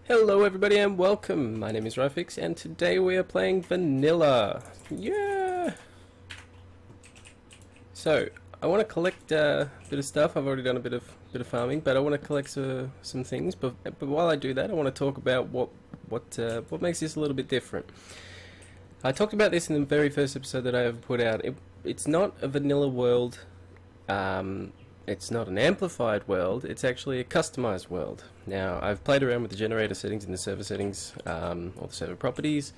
Hello everybody and welcome. My name is Rafix and today we are playing vanilla. Yeah! So, I want to collect a bit of stuff. I've already done a bit of farming, but I want to collect some things. But while I do that, I want to talk about what makes this a little bit different. I talked about this in the very first episode that I ever put out. It's not a vanilla world. It's not an amplified world, it's actually a customized world. Now, I've played around with the generator settings and the server settings, all the server properties,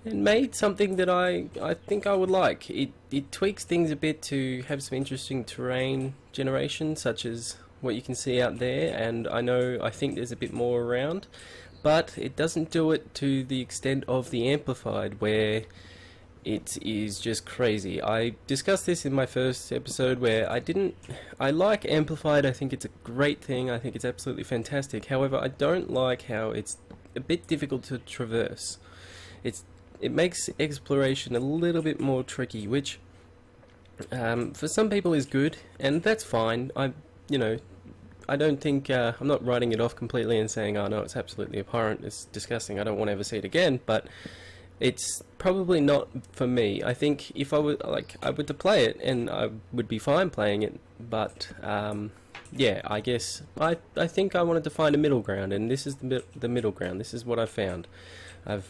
and made something that I think I would like. It tweaks things a bit to have some interesting terrain generation, such as what you can see out there, and I think there's a bit more around, but it doesn't do it to the extent of the amplified, where it is just crazy. I discussed this in my first episode where I like Amplified. I think it's a great thing. I think it's absolutely fantastic. However, I don't like how it's a bit difficult to traverse. It makes exploration a little bit more tricky, which for some people is good, and that's fine. I don't think I'm not writing it off completely and saying, oh no, it's absolutely abhorrent, it's disgusting, I don't want to ever see it again, but it's probably not for me. I think if I would to play it, and I would be fine playing it, but yeah, I guess I think I wanted to find a middle ground, and this is the middle ground. This is what I found. I've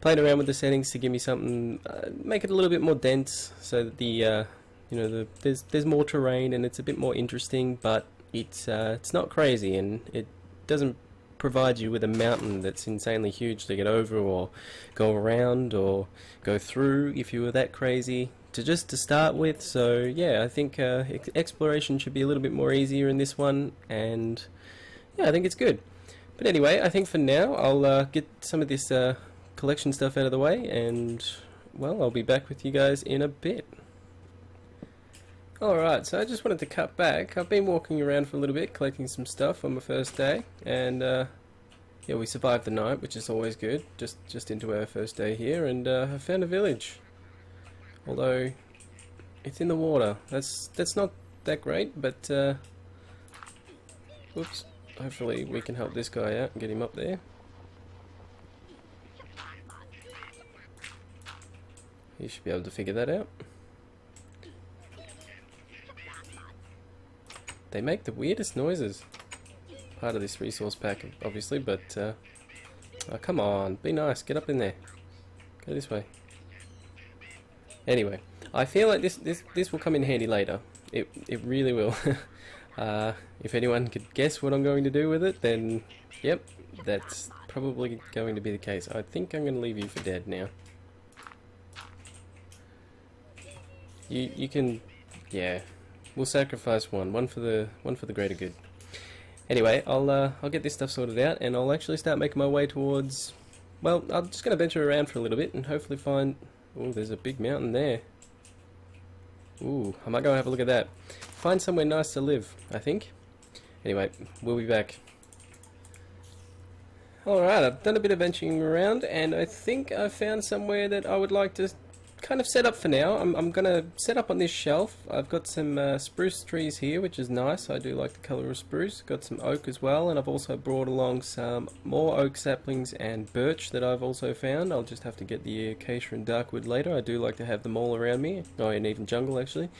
played around with the settings to give me something, make it a little bit more dense, so that there's more terrain and it's a bit more interesting, but it's not crazy, and it doesn't provide you with a mountain that's insanely huge to get over or go around or go through if you were that crazy to start with. So yeah, I think exploration should be a little bit more easier in this one, and yeah, I think it's good. But anyway, I think for now I'll get some of this collection stuff out of the way, and well, I'll be back with you guys in a bit. Alright, so I just wanted to cut back. I've been walking around for a little bit, collecting some stuff on my first day, and yeah, we survived the night, which is always good. Just into our first day here, and I found a village. Although it's in the water. That's not that great, but oops. Hopefully we can help this guy out and get him up there. He should be able to figure that out. They make the weirdest noises. Part of this resource pack, obviously, but oh, come on, be nice, get up in there. Go this way. Anyway, I feel like this will come in handy later. It really will. If anyone could guess what I'm going to do with it, then yep, that's probably going to be the case. I think I'm going to leave you for dead now. You can, yeah. We'll sacrifice one for the greater good. Anyway, I'll get this stuff sorted out, and I'll actually start making my way towards. Well, I'm just going to venture around for a little bit and hopefully find. Oh, there's a big mountain there. Ooh, I might go have a look at that. Find somewhere nice to live, I think. Anyway, we'll be back. Alright, I've done a bit of venturing around, and I think I've found somewhere that I would like to kind of set up for now. I'm gonna set up on this shelf. I've got some spruce trees here, which is nice. I do like the colour of spruce. Got some oak as well, and I've also brought along some more oak saplings and birch that I've also found. I'll just have to get the acacia and darkwood later. I do like to have them all around me. Oh, and even jungle actually.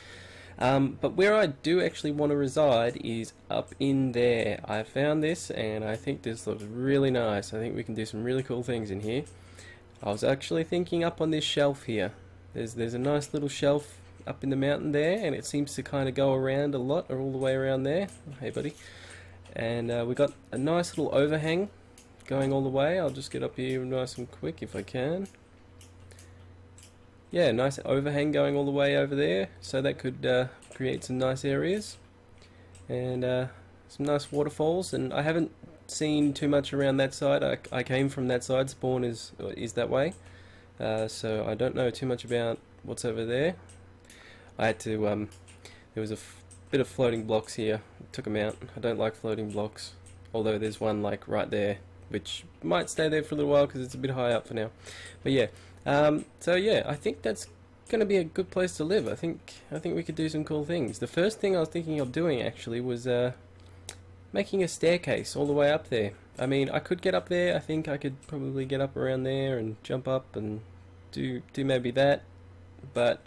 But where I do actually want to reside is up in there. I found this, and I think this looks really nice. I think we can do some really cool things in here. I was actually thinking up on this shelf here. There's a nice little shelf up in the mountain there, and it seems to kind of go around a lot, or all the way around there. Oh, hey buddy. And we got a nice little overhang going all the way. I'll just get up here nice and quick if I can. Yeah, nice overhang going all the way over there, so that could create some nice areas, and some nice waterfalls. And I haven't seen too much around that side. I came from that side. Spawn is that way. So I don't know too much about what's over there. I had to, there was a bit of floating blocks here. Took them out. I don't like floating blocks, although there's one like right there, which might stay there for a little while because it's a bit high up for now. But yeah, so yeah, I think that's going to be a good place to live. I think we could do some cool things. The first thing I was thinking of doing actually was making a staircase all the way up there. I mean, I could get up there. I think I could probably get up around there and jump up and do maybe that. But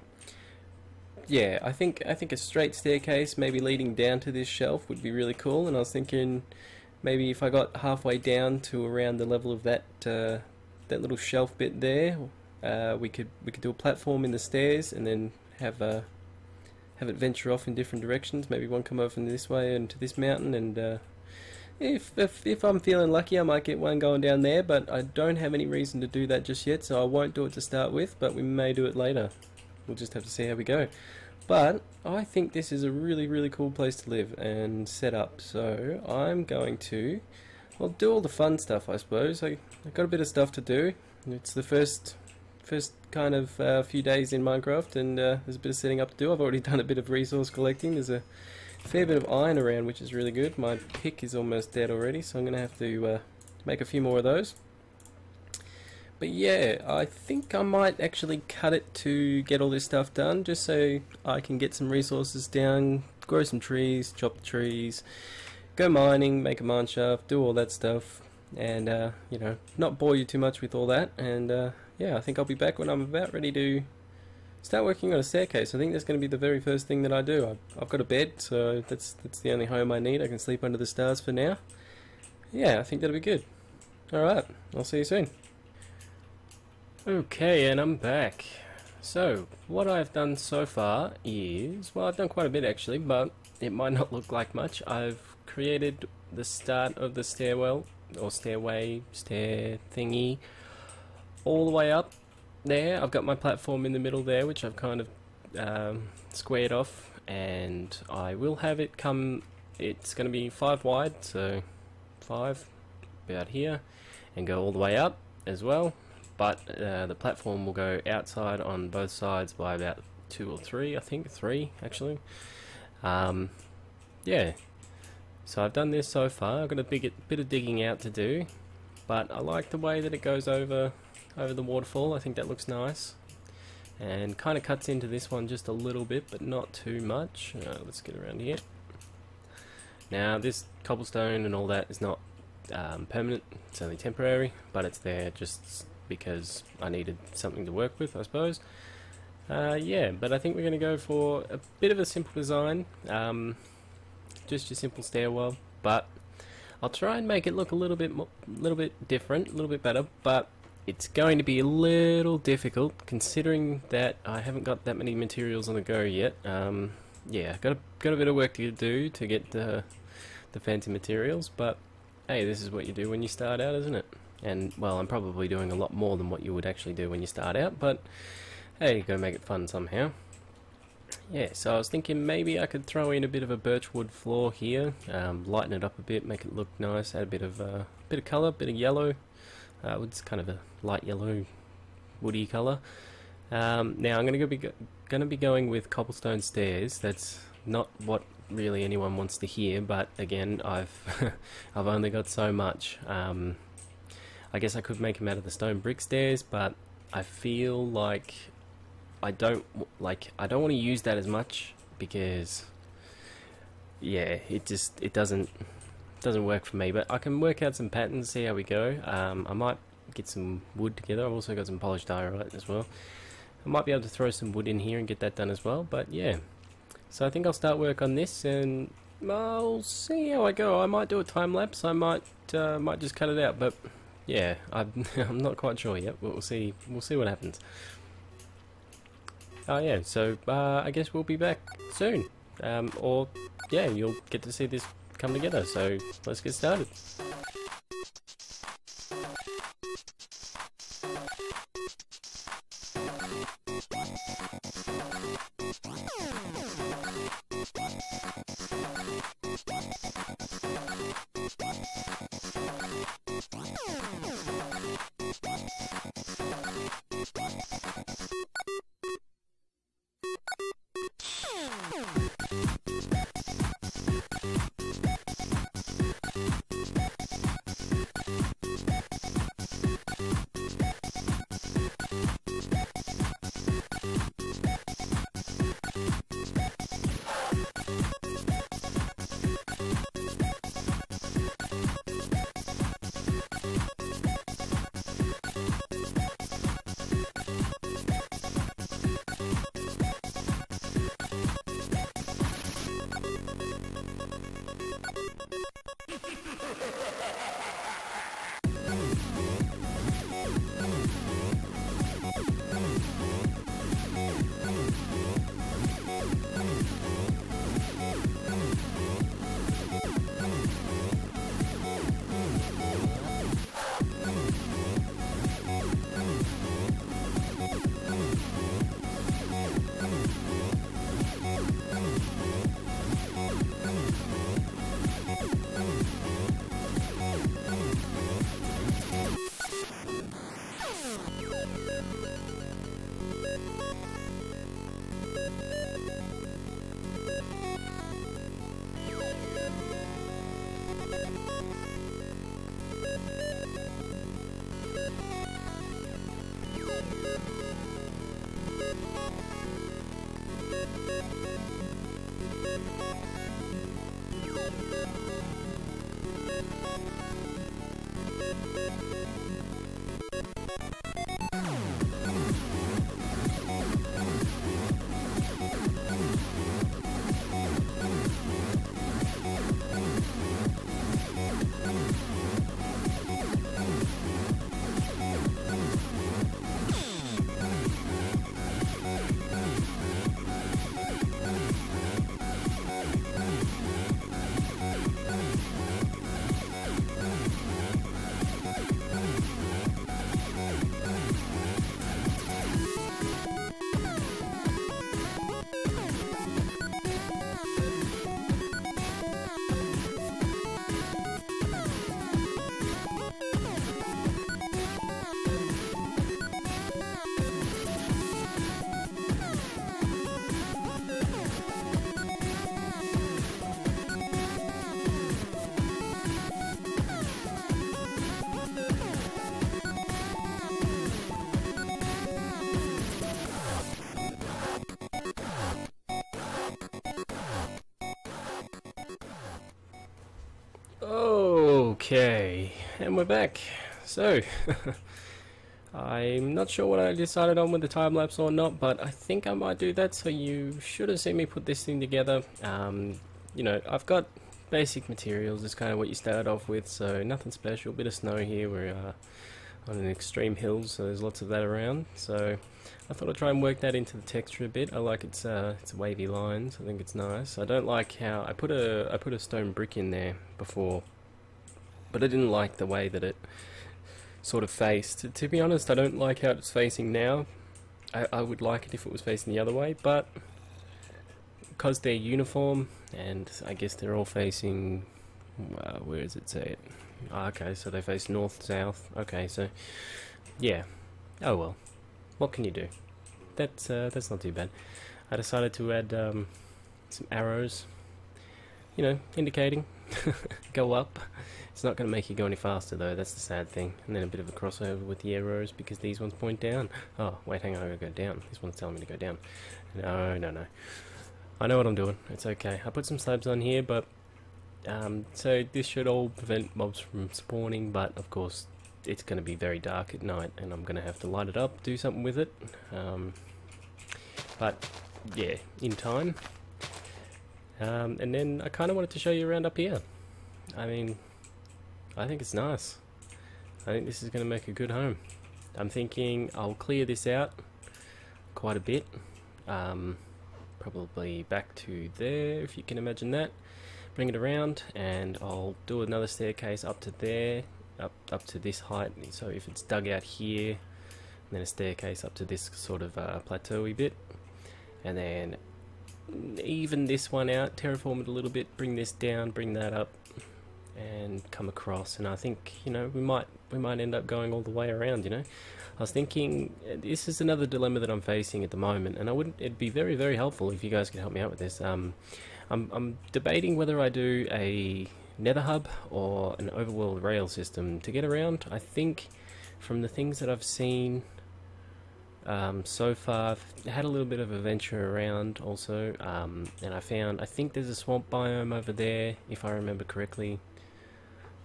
yeah, I think a straight staircase, maybe leading down to this shelf, would be really cool. And I was thinking maybe if I got halfway down to around the level of that that little shelf bit there, we could do a platform in the stairs and then have it venture off in different directions. Maybe one come over from this way and to this mountain, and if I'm feeling lucky, I might get one going down there. But I don't have any reason to do that just yet, so I won't do it to start with. But we may do it later. We'll just have to see how we go. But I think this is a really cool place to live and set up. So I'm going to, well, do all the fun stuff, I suppose. I've got a bit of stuff to do. It's the first kind of few days in Minecraft, and there's a bit of setting up to do. I've already done a bit of resource collecting. There's a fair bit of iron around, which is really good. My pick is almost dead already, so I'm going to have to make a few more of those. But yeah, I think I might actually cut it to get all this stuff done, just so I can get some resources down, grow some trees, chop the trees, go mining, make a mine shaft, do all that stuff, and you know, not bore you too much with all that. And yeah, I think I'll be back when I'm about ready to start working on a staircase. I think that's going to be the very first thing that I do. I've got a bed, so that's the only home I need. I can sleep under the stars for now. Yeah, I think that'll be good. Alright, I'll see you soon. Okay, and I'm back. So, what I've done so far is, well, I've done quite a bit actually, but it might not look like much. I've created the start of the stairwell, or stairway, stair thingy, all the way up there. I've got my platform in the middle there, which I've kind of squared off, and I will have it come, it's going to be 5 wide, so 5 about here, and go all the way up as well. But the platform will go outside on both sides by about 2 or 3, I think 3 actually. Yeah, so I've done this so far. I've got a bit of digging out to do, but I like the way that it goes over the waterfall. I think that looks nice, and kind of cuts into this one just a little bit, but not too much. Let's get around here. Now this cobblestone and all that is not permanent, it's only temporary, but it's there just because I needed something to work with, I suppose. Yeah, but I think we're going to go for a bit of a simple design, just your simple stairwell, but I'll try and make it look a little bit different, a little bit better, but it's going to be a little difficult considering that I haven't got that many materials on the go yet. Yeah, got a bit of work to do to get the fancy materials, but hey, this is what you do when you start out, isn't it? And well, I'm probably doing a lot more than what you would actually do when you start out, but hey, you gotta make it fun somehow. Yeah, so I was thinking maybe I could throw in a bit of a birchwood floor here, lighten it up a bit, make it look nice, add a bit of colour, bit of yellow. It's kind of a light yellow, woody colour. Now I'm gonna be going with cobblestone stairs. That's not what really anyone wants to hear, but again, I've I've only got so much. I guess I could make them out of the stone brick stairs, but I feel like I don't want to use that as much because yeah, it doesn't work for me. But I can work out some patterns, see how we go. I might get some wood together. I've also got some polished diorite as well. I might be able to throw some wood in here and get that done as well. But yeah, so I think I'll start work on this and I'll see how I go. I might do a time lapse. I might just cut it out, but yeah, I'm not quite sure yet, but we'll see what happens. Oh yeah, so I guess we'll be back soon, or yeah, you'll get to see this come together, so let's get started. Okay, and we're back. So, I'm not sure what I decided on with the time lapse or not, but I think I might do that. So you should have seen me put this thing together. You know, I've got basic materials. It's kind of what you start off with, so nothing special. Bit of snow here. We're on an extreme hill, so there's lots of that around. So I thought I'd try and work that into the texture a bit. I like it's wavy lines. I think it's nice. I don't like how I put a stone brick in there before, but I didn't like the way that it sort of faced. To be honest, I don't like how it's facing now. I would like it if it was facing the other way, but because they're uniform, and I guess they're all facing, where does it say it? Oh, okay, so they face north, south. Okay, so yeah. Oh well, what can you do? That's not too bad. I decided to add some arrows, you know, indicating go up. It's not going to make you go any faster though, that's the sad thing. And then a bit of a crossover with the arrows because these ones point down. Oh, wait, hang on, I gotta go down. This one's telling me to go down. No. I know what I'm doing, it's okay. I put some slabs on here, but so this should all prevent mobs from spawning, but of course it's going to be very dark at night and I'm going to have to light it up, do something with it. But yeah, in time. And then I kind of wanted to show you around up here. I mean, I think it's nice. I think this is going to make a good home. I'm thinking I'll clear this out quite a bit. Probably back to there, if you can imagine that. Bring it around, and I'll do another staircase up to there, up to this height. So if it's dug out here, and then a staircase up to this sort of plateau-y bit, and then even this one out, terraform it a little bit, bring this down, bring that up, and come across. And I think, you know, we might end up going all the way around, you know. I was thinking, this is another dilemma that I'm facing at the moment, and it'd be very, very helpful if you guys could help me out with this. I'm debating whether I do a nether hub or an overworld rail system to get around. I think from the things that I've seen so far, I've had a little bit of a venture around also, and I think there's a swamp biome over there, if I remember correctly.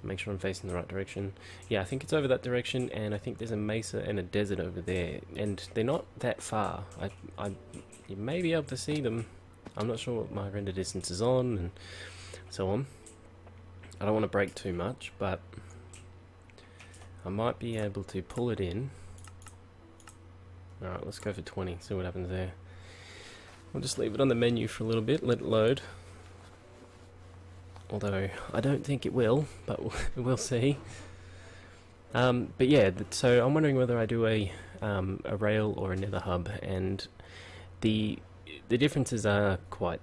Make sure I'm facing the right direction. Yeah, I think it's over that direction, and I think there's a mesa and a desert over there, and they're not that far. You may be able to see them. I'm not sure what my render distance is on, and so on. I don't want to break too much, but I might be able to pull it in. Alright, let's go for 20, see what happens there. We'll just leave it on the menu for a little bit, let it load. Although, I don't think it will, but we'll see. But yeah, so I'm wondering whether I do a rail or a nether hub, and the differences are quite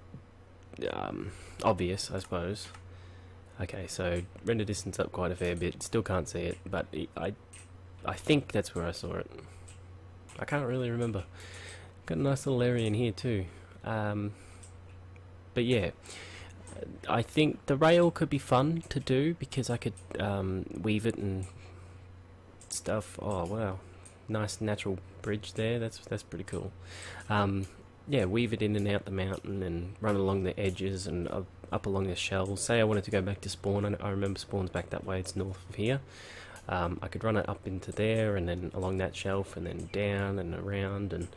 obvious, I suppose. Okay, so render distance up quite a fair bit, still can't see it, but I think that's where I saw it. I can't really remember. Got a nice little area in here too. But yeah, I think the rail could be fun to do because I could weave it and stuff. Oh wow, nice natural bridge there. That's pretty cool. Yeah, weave it in and out the mountain and run along the edges and up along the shells. Say I wanted to go back to spawn. I remember spawn's back that way. It's north of here. I could run it up into there and then along that shelf and then down and around and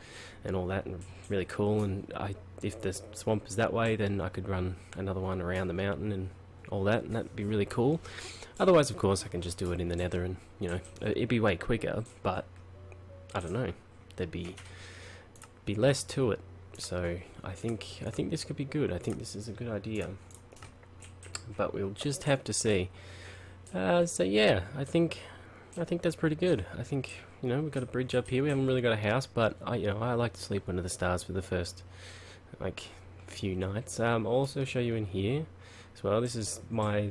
all that, and really cool. And if the swamp is that way, then I could run another one around the mountain and all that, and that'd be really cool. Otherwise, of course, I can just do it in the nether, and you know, it'd be way quicker, but I don't know, there'd be less to it. So I think this could be good. I think this is a good idea, but we'll just have to see. So yeah, I think that's pretty good. I think, you know, we've got a bridge up here. We haven't really got a house, but I like to sleep under the stars for the first few nights. I'll also show you in here as well. This is I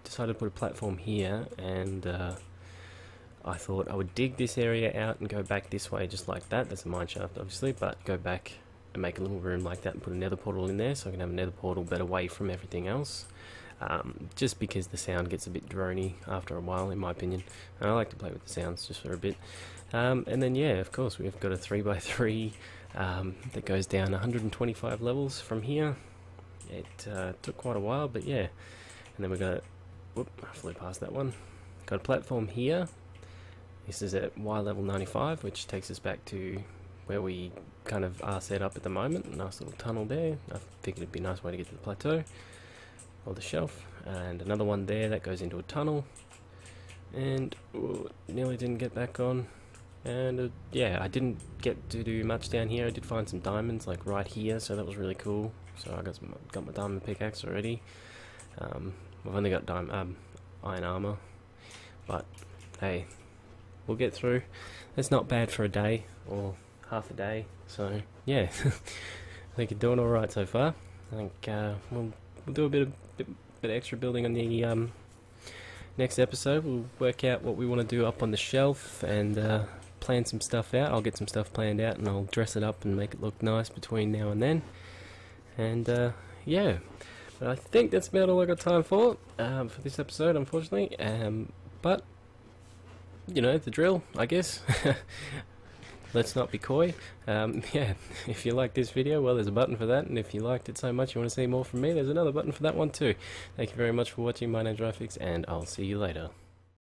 decided to put a platform here, and I thought I would dig this area out and go back this way just like that. That's a mine shaft obviously, but go back and make a little room like that and put a nether portal in there so I can have a nether portal better away from everything else. Just because the sound gets a bit drony after a while, in my opinion. And I like to play with the sounds just for a bit. And then yeah, of course, we've got a 3x3 that goes down 125 levels from here. It took quite a while, but yeah. And then we've got whoop, I flew past that one. Got a platform here. This is at Y level 95, which takes us back to where we kind of are set up at the moment. Nice little tunnel there. I figured it'd be a nice way to get to the plateau or the shelf. And another one there that goes into a tunnel. And ooh, nearly didn't get back on. And yeah, I didn't get to do much down here. I did find some diamonds like right here, so that was really cool. So I got my diamond pickaxe already. We've only got iron armor, but hey, we'll get through. That's not bad for a day or half a day. So yeah, I think you're doing all right so far. I think we'll do a bit extra building on the next episode. We'll work out what we want to do up on the shelf and plan some stuff out. I'll get some stuff planned out and I'll dress it up and make it look nice between now and then. And yeah, but I think that's about all I got time for this episode, unfortunately. But you know the drill, I guess. Let's not be coy. Yeah, if you like this video, well, there's a button for that, and if you liked it so much you want to see more from me, there's another button for that one too. Thank you very much for watching. My name's Rafix, and I'll see you later.